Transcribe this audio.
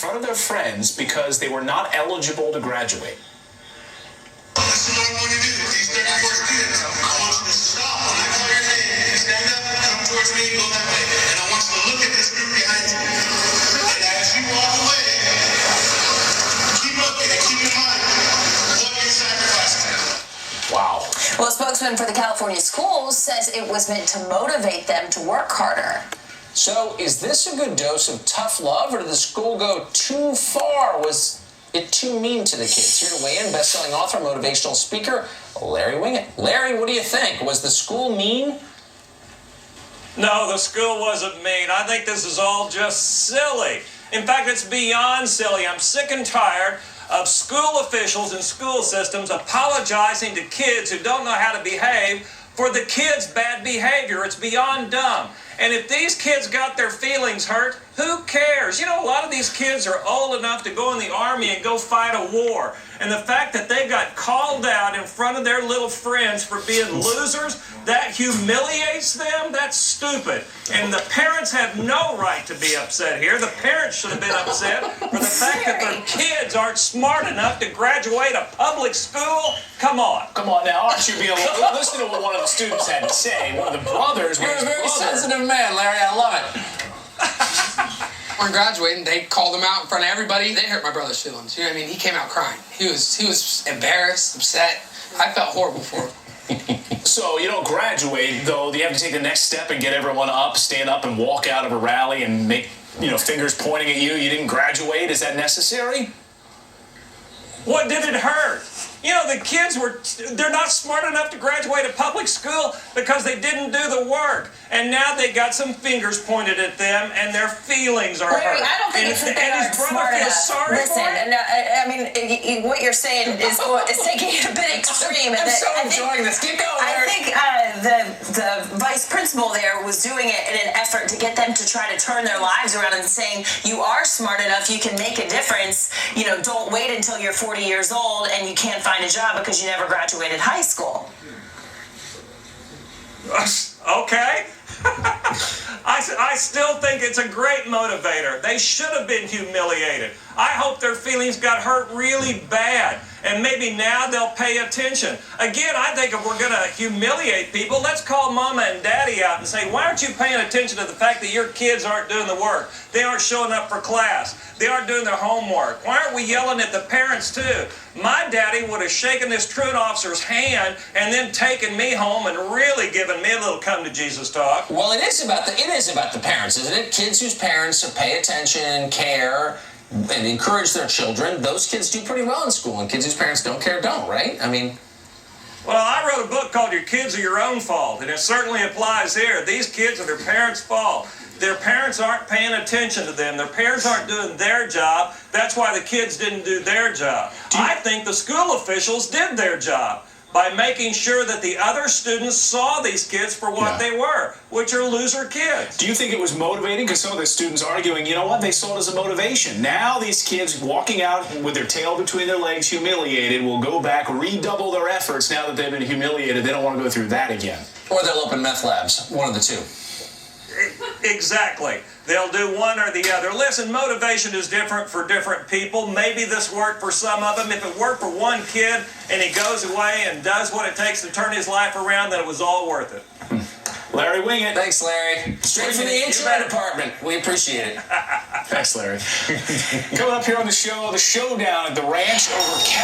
front of their friends because they were not eligible to graduate. Listen to what I want you to do. These 34 students, I want you to stop when I call your name. Stand up, come towards me, go that way. And I want you to look at this group behind you. And as you walk away, keep looking and keep in mind what you're sacrificing. Wow. Well, a spokesman for the California schools says it was meant to motivate them to work harder. So, is this a good dose of tough love, or did the school go too far? Was it too mean to the kids? Here to weigh in, best-selling author, motivational speaker, Larry Winget. Larry, what do you think? Was the school mean? No, the school wasn't mean. I think this is all just silly. In fact, it's beyond silly. I'm sick and tired of school officials and school systems apologizing to kids who don't know how to behave for the kids' bad behavior. It's beyond dumb. And if these kids got their feelings hurt, who cares? You know, a lot of these kids are old enough to go in the army and go fight a war. And the fact that they got called out in front of their little friends for being losers, that humiliates them. That's stupid. And the parents have no right to be upset here. The parents should have been upset for the fact that their kids aren't smart enough to graduate a public school. Come on. Come on now, aren't you being listen to what one of the students had to say. One of the brothers, You're a very sensitive man, Larry. I love it. When graduating, they called him out in front of everybody. They hurt my brother's feelings. You know what I mean? He came out crying. He was embarrassed, upset. I felt horrible for him. So you don't graduate, though. You have to take the next step and get everyone up, stand up and walk out of a rally and make, fingers pointing at you. You didn't graduate. Is that necessary? What did it hurt? You know, the kids they're not smart enough to graduate a public school because they didn't do the work. And now they got some fingers pointed at them and their feelings are Larry, hurt. I don't think it's that they and aren't his brother smart feels enough. sorry Listen, for him? I mean, what you're saying is taking it a bit extreme. I'm so enjoying this. Keep going, I Larry. think the vice principal there was doing it in an effort to get them to try to turn their lives around and saying, you are smart enough, you can make a difference. Don't wait until you're 40 years old and you can't find a job because you never graduated high school. Okay. I still think it's a great motivator. They should have been humiliated. I hope their feelings got hurt really bad, and maybe now they'll pay attention. Again, I think if we're going to humiliate people, let's call Mama and Daddy out and say, why aren't you paying attention to the fact that your kids aren't doing the work? They aren't showing up for class. They aren't doing their homework. Why aren't we yelling at the parents too? My daddy would have shaken this truant officer's hand and then taken me home and really given me a little come to Jesus talk. Well, it is about the parents, isn't it? Kids whose parents pay attention, care, and encourage their children. Those kids do pretty well in school, and kids whose parents don't care don't, right? I mean... Well, I wrote a book called Your Kids Are Your Own Fault, and it certainly applies here. These kids are their parents' fault. Their parents aren't paying attention to them. Their parents aren't doing their job. That's why the kids didn't do their job. I think the school officials did their job by making sure that the other students saw these kids for what they were, which are loser kids. Do you think it was motivating? Because some of the students arguing, you know what, they saw it as a motivation. Now these kids walking out with their tail between their legs, humiliated, will go back, redouble their efforts now that they've been humiliated. They don't want to go through that again. Or they'll open meth labs, one of the two. Exactly. They'll do one or the other. Listen, motivation is different for different people. Maybe this worked for some of them. If it worked for one kid and he goes away and does what it takes to turn his life around, then it was all worth it. Larry Winget. Thanks, Larry. Straight from the HR department. We appreciate it. Thanks, Larry. Coming up here on the show, the showdown at the ranch over